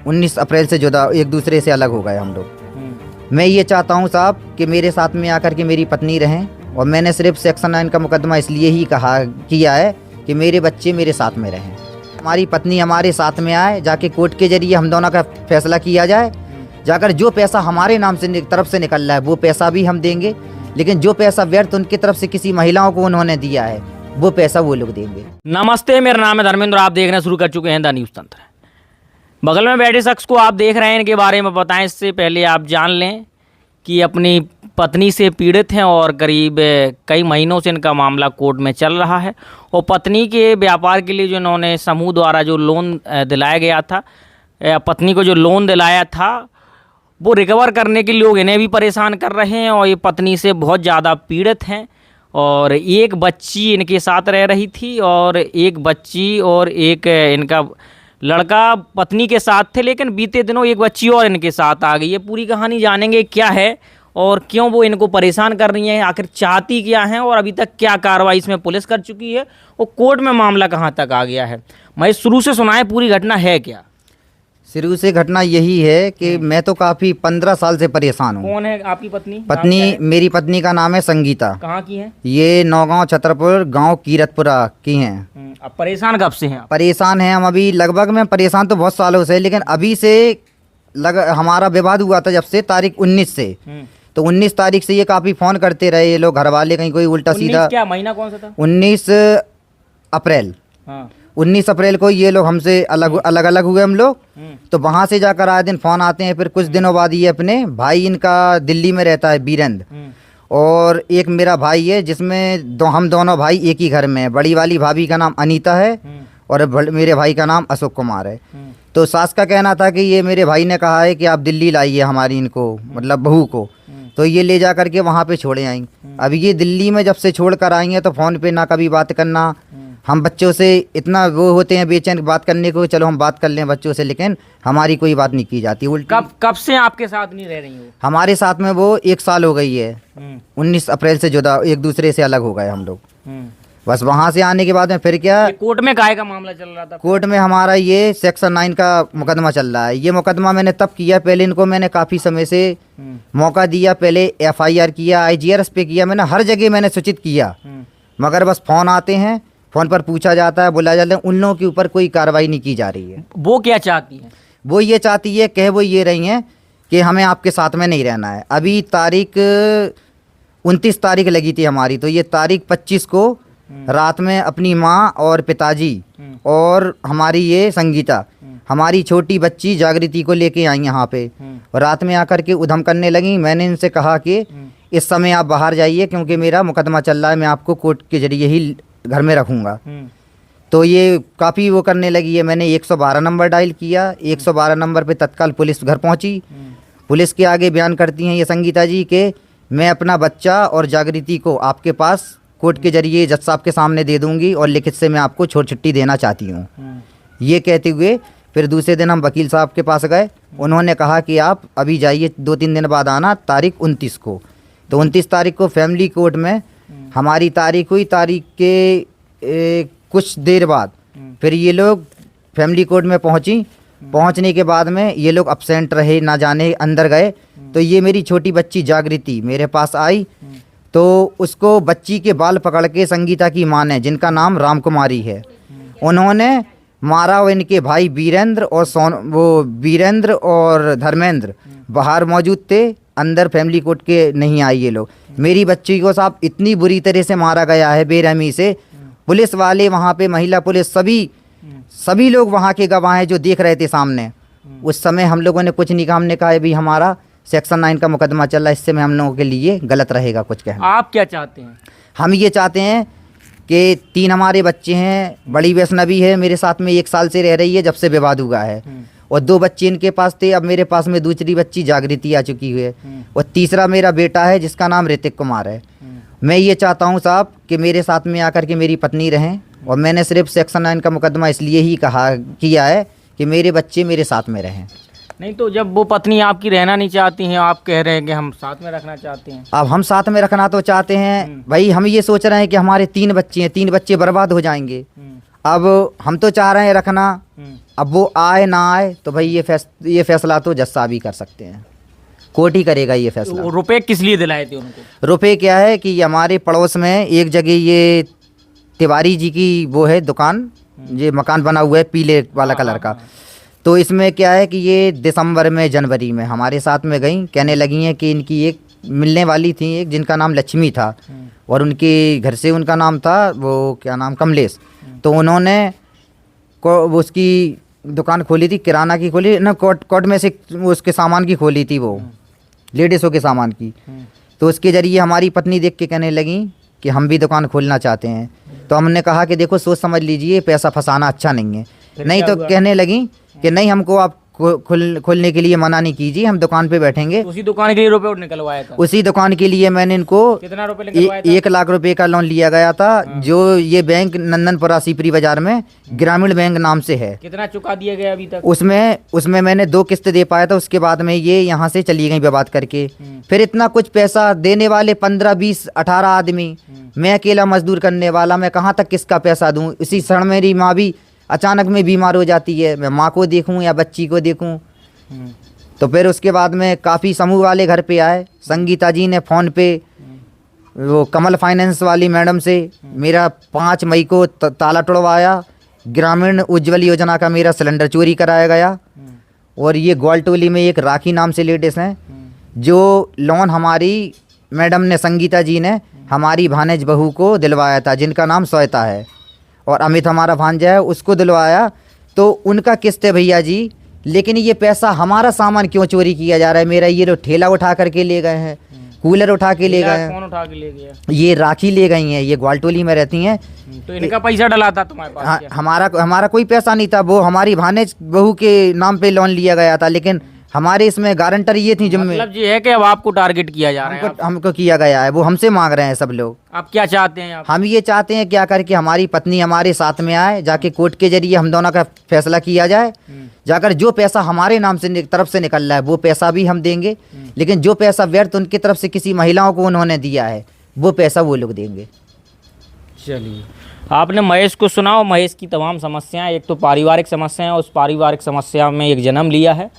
19 अप्रैल से जुदा, एक दूसरे से अलग हो गए हम लोग। मैं ये चाहता हूँ साहब कि मेरे साथ में आकर के मेरी पत्नी रहें, और मैंने सिर्फ सेक्शन 9 का मुकदमा इसलिए ही किया है कि मेरे बच्चे मेरे साथ में रहें, हमारी पत्नी हमारे साथ में आए, जाके कोर्ट के जरिए हम दोनों का फैसला किया जाए। जाकर जो पैसा हमारे नाम से तरफ से निकल रहा है वो पैसा भी हम देंगे, लेकिन जो पैसा व्यर्थ उनकी तरफ से किसी महिलाओं को उन्होंने दिया है वो पैसा वो लोग देंगे। नमस्ते, मेरा नाम है धर्मेंद्र, आप देखना शुरू कर चुके हैं द न्यूज़ तंत्र। बगल में बैठे शख्स को आप देख रहे हैं, इनके बारे में बताएं। इससे पहले आप जान लें कि अपनी पत्नी से पीड़ित हैं और करीब कई महीनों से इनका मामला कोर्ट में चल रहा है। और पत्नी के व्यापार के लिए जो इन्होंने समूह द्वारा जो लोन दिलाया गया था, पत्नी को जो लोन दिलाया था वो रिकवर करने के लोग इन्हें भी परेशान कर रहे हैं, और ये पत्नी से बहुत ज़्यादा पीड़ित हैं। और एक बच्ची इनके साथ रह रही थी, और एक बच्ची और एक इनका लड़का पत्नी के साथ थे, लेकिन बीते दिनों एक बच्ची और इनके साथ आ गई। ये पूरी कहानी जानेंगे क्या है और क्यों वो इनको परेशान कर रही हैं, आखिर चाहती क्या हैं, और अभी तक क्या कार्रवाई इसमें पुलिस कर चुकी है, और कोर्ट में मामला कहाँ तक आ गया है। मैं शुरू से सुनाए पूरी घटना है क्या। शुरू से घटना यही है कि मैं तो काफ़ी 15 साल से परेशान हूँ। कौन है आपकी पत्नी? मेरी पत्नी का नाम है संगीता। कहाँ की है? ये नौगांव छतरपुर गांव कीरतपुरा की हैं। अब परेशान कब से हैं आप? परेशान हैं हम अभी लगभग, मैं परेशान तो बहुत सालों से, लेकिन अभी से हमारा विवाद हुआ था जब से तारीख 19 से, तो 19 तारीख से ये काफ़ी फ़ोन करते रहे ये लोग, घर वाले कहीं कोई उल्टा सीधा। क्या महीना कौन सा था? 19 अप्रैल। हाँ। 19 अप्रैल को ये लोग हमसे अलग हुए हम लोग। तो वहाँ से जाकर आए दिन फ़ोन आते हैं। फिर कुछ दिनों बाद ये अपने भाई, इनका दिल्ली में रहता है वीरेंद्र, और एक मेरा भाई है जिसमें हम दोनों भाई एक ही घर में हैं। बड़ी वाली भाभी का नाम अनीता है और मेरे भाई का नाम अशोक कुमार है। तो सास का कहना था कि ये मेरे भाई ने कहा है कि आप दिल्ली लाइए हमारी इनको, मतलब बहू को, तो ये ले जा करके वहाँ पे छोड़े आई। अब ये दिल्ली में जब से छोड़ कर आई हैं तो फ़ोन पे ना कभी बात करना, हम बच्चों से इतना वो होते हैं बेचैन बात करने को, चलो हम बात कर लें बच्चों से, लेकिन हमारी कोई बात नहीं की जाती। उल्टी कब से आपके साथ नहीं रह रही हो? हमारे साथ में वो 1 साल हो गई है। 19 अप्रैल से जुदा, एक दूसरे से अलग हो गए हम लोग। बस वहाँ से आने के बाद में फिर क्या, कोर्ट में काहे का मामला चल रहा था? कोर्ट में हमारा ये सेक्शन 9 का मुकदमा चल रहा है। ये मुकदमा मैंने तब किया, पहले इनको मैंने काफ़ी समय से मौका दिया, पहले FIR किया, IGRS पे किया, मैंने हर जगह मैंने सूचित किया, मगर बस फ़ोन आते हैं, फ़ोन पर पूछा जाता है, बोला जाता है, उन लोगों के ऊपर कोई कार्रवाई नहीं की जा रही है। वो क्या चाहती है? वो ये चाहती है, कह वो ये रही हैं कि हमें आपके साथ में नहीं रहना है। अभी तारीख 29 तारीख लगी थी हमारी, तो ये तारीख 25 को रात में अपनी माँ और पिताजी और हमारी ये संगीता, हमारी छोटी बच्ची जागृति को लेके आई यहाँ पे, और रात में आकर के उधम करने लगी। मैंने इनसे कहा कि इस समय आप बाहर जाइए क्योंकि मेरा मुकदमा चल रहा है, मैं आपको कोर्ट के जरिए ही घर में रखूँगा। तो ये काफ़ी वो करने लगी है। मैंने 112 नंबर डायल किया, 112 नंबर पे तत्काल पुलिस घर पहुँची। पुलिस के आगे बयान करती हैं ये संगीता जी कि मैं अपना बच्चा और जागृति को आपके पास कोर्ट के जरिए जज साहब के सामने दे दूंगी, और लिखित से मैं आपको छोड़ छुट्टी देना चाहती हूँ। ये कहते हुए फिर दूसरे दिन हम वकील साहब के पास गए। उन्होंने कहा कि आप अभी जाइए, 2-3 दिन बाद आना, तारीख 29 को। तो 29 तारीख को फैमिली कोर्ट में हमारी तारीख हुई। तारीख के कुछ देर बाद फिर ये लोग फैमिली कोर्ट में पहुंचने के बाद में ये लोग अब्सेंट रहे, ना जाने अंदर गए। तो ये मेरी छोटी बच्ची जागृति मेरे पास आई, तो उसको बच्ची के बाल पकड़ के संगीता की माँ ने, जिनका नाम राम कुमारी है, उन्होंने मारा। और इनके भाई वीरेंद्र और धर्मेंद्र बाहर मौजूद थे, अंदर फैमिली कोर्ट के नहीं आए ये लोग। मेरी बच्ची को साहब इतनी बुरी तरह से मारा गया है बेरहमी से। पुलिस वाले वहाँ पे, महिला पुलिस, सभी लोग वहाँ के गवाह हैं जो देख रहे थे सामने। उस समय हम लोगों ने कुछ नहीं कहा, हमने कहा अभी हमारा सेक्शन 9 का मुकदमा चल रहा है, इससे में हम लोगों के लिए गलत रहेगा कुछ कहना। आप क्या चाहते हैं? हम ये चाहते हैं कि 3 हमारे बच्चे हैं। बड़ी वैष्णवी है मेरे साथ में 1 साल से रह रही है जब से विवाद हुआ है, और 2 बच्चे इनके पास थे। अब मेरे पास में दूसरी बच्ची जागृति आ चुकी है, और तीसरा मेरा बेटा है जिसका नाम ऋतिक कुमार है। मैं ये चाहता हूँ साहब कि मेरे साथ में आकर के मेरी पत्नी रहें, और मैंने सिर्फ सेक्शन 9 का मुकदमा इसलिए ही किया है कि मेरे बच्चे मेरे साथ में रहें। नहीं तो जब वो पत्नी आपकी रहना नहीं चाहती हैं, आप कह रहे हैं कि हम साथ में रखना चाहते हैं। अब हम साथ में रखना तो चाहते हैं भाई, हम ये सोच रहे हैं कि हमारे 3 बच्चे हैं, 3 बच्चे बर्बाद हो जाएंगे। अब हम तो चाह रहे हैं रखना, अब वो आए ना आए तो भाई ये फैसला तो जज साहब ही कर सकते हैं, कोर्ट ही करेगा ये फैसला। तो रुपए किस लिए दिलाए थे उनको? रुपए क्या है कि हमारे पड़ोस में एक जगह ये तिवारी जी की वो है दुकान, ये मकान बना हुआ है पीले वाला कलर का। तो इसमें क्या है कि ये दिसंबर में जनवरी में हमारे साथ में गई, कहने लगी हैं कि इनकी एक मिलने वाली थी एक जिनका नाम लक्ष्मी था और उनके घर से उनका नाम था वो क्या नाम कमलेश। तो उन्होंने उसकी दुकान खोली थी, किराना की खोली ना, कोर्ट में से उसके सामान की खोली थी, वो लेडीज़ों के सामान की। तो उसके ज़रिए हमारी पत्नी देख के कहने लगी कि हम भी दुकान खोलना चाहते हैं। तो हमने कहा कि देखो सोच समझ लीजिए, पैसा फंसाना अच्छा नहीं है। नहीं तो कहने लगी कि नहीं, हमको आप खोलने के लिए मना नहीं कीजिए, हम दुकान पे बैठेंगे। उसी दुकान के लिए रुपए निकलवाया था? उसी दुकान के लिए मैंने इनको कितना रुपए निकलवाया था? 1 लाख रुपए का लोन लिया गया था, जो ये बैंक नंदनपुरा सीपरी बाजार में ग्रामीण बैंक नाम से है। कितना चुका दिया गया अभी तक? उसमें मैंने 2 किस्त दे पाया था, उसके बाद में ये यहाँ से चली गई विवाद करके। फिर इतना कुछ पैसा देने वाले 15, 20, 18 आदमी, मैं अकेला मजदूर करने वाला, मैं कहाँ तक किसका पैसा दूँ। इसी क्षण मेरी माँ भी अचानक में बीमार हो जाती है, मैं माँ को देखूं या बच्ची को देखूं। तो फिर उसके बाद में काफ़ी समूह वाले घर पे आए। संगीता जी ने फ़ोन पे वो कमल फाइनेंस वाली मैडम से मेरा 5 मई को ताला तोड़वाया। ग्रामीण उज्ज्वल योजना का मेरा सिलेंडर चोरी कराया गया। और ये ग्वालटोली में एक राखी नाम से लेडीज़ हैं, जो लोन हमारी मैडम ने, संगीता जी ने हमारी भानेज बहू को दिलवाया था, जिनका नाम श्वेता है, और अमित हमारा भांजा है, उसको दिलवाया। तो उनका किस्त है भैया जी। लेकिन ये पैसा हमारा सामान क्यों चोरी किया जा रहा है? मेरा ये ठेला उठा करके ले गए हैं, कूलर उठा के ले गए हैं। कौन उठा के ले गया? ये राखी ले गई हैं, ये ग्वालटोली में रहती हैं। तो इनका पैसा डला था तुम्हारे पास? हाँ, हमारा कोई पैसा नहीं था, वो हमारी भानेज बहू के नाम पे लोन लिया गया था। लेकिन हमारे इसमें गारंटर ये थी, मतलब ये है कि अब आपको टारगेट किया जा रहा है? हमको किया गया है, वो हमसे मांग रहे हैं सब लोग। आप क्या चाहते हैं? हम ये चाहते हैं क्या करके हमारी पत्नी हमारे साथ में आए, जाके कोर्ट के जरिए हम दोनों का फैसला किया जाए। जाकर जो पैसा हमारे नाम से तरफ से निकल रहा है वो पैसा भी हम देंगे, लेकिन जो पैसा व्यर्थ उनकी तरफ से किसी महिलाओं को उन्होंने दिया है वो पैसा वो लोग देंगे। चलिए, आपने महेश को सुना, और महेश की तमाम समस्याएं, एक तो पारिवारिक समस्याएं, उस पारिवारिक समस्या में एक जन्म लिया है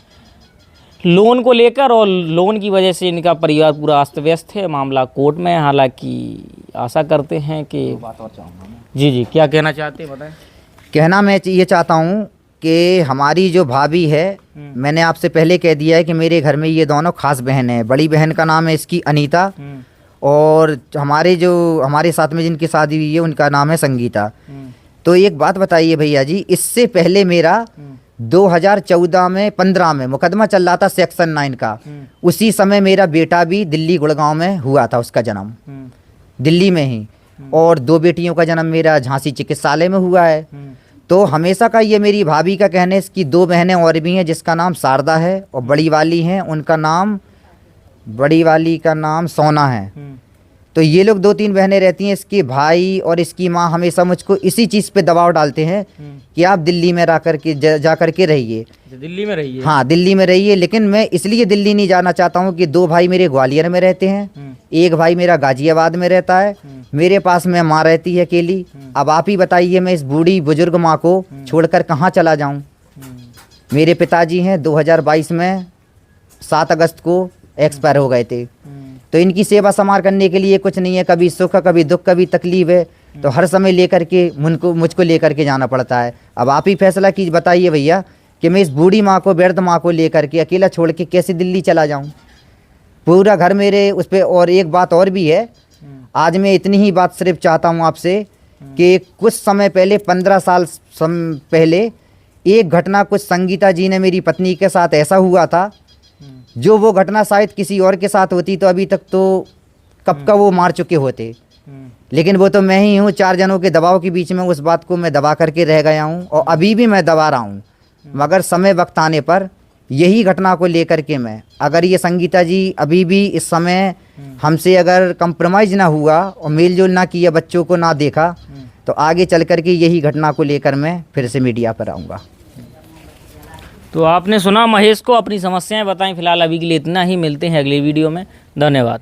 लोन को लेकर, और लोन की वजह से इनका परिवार पूरा अस्त व्यस्त है। मामला कोर्ट में है, हालांकि आशा करते हैं कि बात और चाहूँगा मैं। जी क्या कहना चाहते हैं, बताएं। कहना मैं ये चाहता हूँ कि हमारी जो भाभी है, मैंने आपसे पहले कह दिया है कि मेरे घर में ये दोनों खास बहन है। बड़ी बहन का नाम है इसकी अनीता, और हमारे साथ में जिनकी शादी हुई है उनका नाम है संगीता। तो एक बात बताइए भैया जी, इससे पहले मेरा 2014 में 15 में मुकदमा चल रहा था सेक्शन 9 का। उसी समय मेरा बेटा भी दिल्ली गुड़गांव में हुआ था, उसका जन्म दिल्ली में ही, और 2 बेटियों का जन्म मेरा झांसी चिकित्सालय में हुआ है। तो हमेशा का ये मेरी भाभी का कहने, इसकी 2 बहनें और भी हैं, जिसका नाम शारदा है, और बड़ी वाली का नाम सोना है। तो ये लोग 2-3 बहनें रहती हैं। इसके भाई और इसकी माँ हमेशा मुझको इसी चीज़ पे दबाव डालते हैं कि आप दिल्ली में जा कर के रहिए। दिल्ली में रहिए? हाँ, दिल्ली में रहिए। लेकिन मैं इसलिए दिल्ली नहीं जाना चाहता हूँ कि 2 भाई मेरे ग्वालियर में रहते हैं, एक भाई मेरा गाजियाबाद में रहता है, मेरे पास में माँ रहती है अकेली। अब आप ही बताइए, मैं इस बूढ़ी बुजुर्ग माँ को छोड़कर कहाँ चला जाऊँ? मेरे पिताजी हैं 2022 में 7 अगस्त को एक्सपायर हो गए थे। तो इनकी सेवा संभाल करने के लिए कुछ नहीं है, कभी सुख, कभी दुख, कभी तकलीफ है, तो हर समय लेकर के मुझको लेकर के जाना पड़ता है। अब आप ही फैसला कीजिए, बताइए भैया कि मैं इस बूढ़ी माँ को, वृद्ध माँ को लेकर के अकेला छोड़ के कैसे दिल्ली चला जाऊँ? पूरा घर मेरे उस पर। और एक बात और भी है, आज मैं इतनी ही बात सिर्फ चाहता हूँ आपसे कि कुछ समय पहले, 15 साल पहले एक घटना कुछ संगीता जी ने मेरी पत्नी के साथ ऐसा हुआ था, जो वो घटना शायद किसी और के साथ होती तो अभी तक तो कब का वो मार चुके होते। लेकिन वो तो मैं ही हूँ, 4 जनों के दबाव के बीच में उस बात को मैं दबा करके रह गया हूँ, और अभी भी मैं दबा रहा हूँ। मगर समय वक्त आने पर यही घटना को लेकर के मैं, अगर ये संगीता जी अभी भी इस समय हमसे अगर कंप्रोमाइज़ ना हुआ और मेल जोल ना किया, बच्चों को ना देखा, तो आगे चल कर के यही घटना को लेकर मैं फिर से मीडिया पर आऊँगा। तो आपने सुना महेश को, अपनी समस्याएं बताएं। फिलहाल अभी के लिए इतना ही, मिलते हैं अगले वीडियो में। धन्यवाद।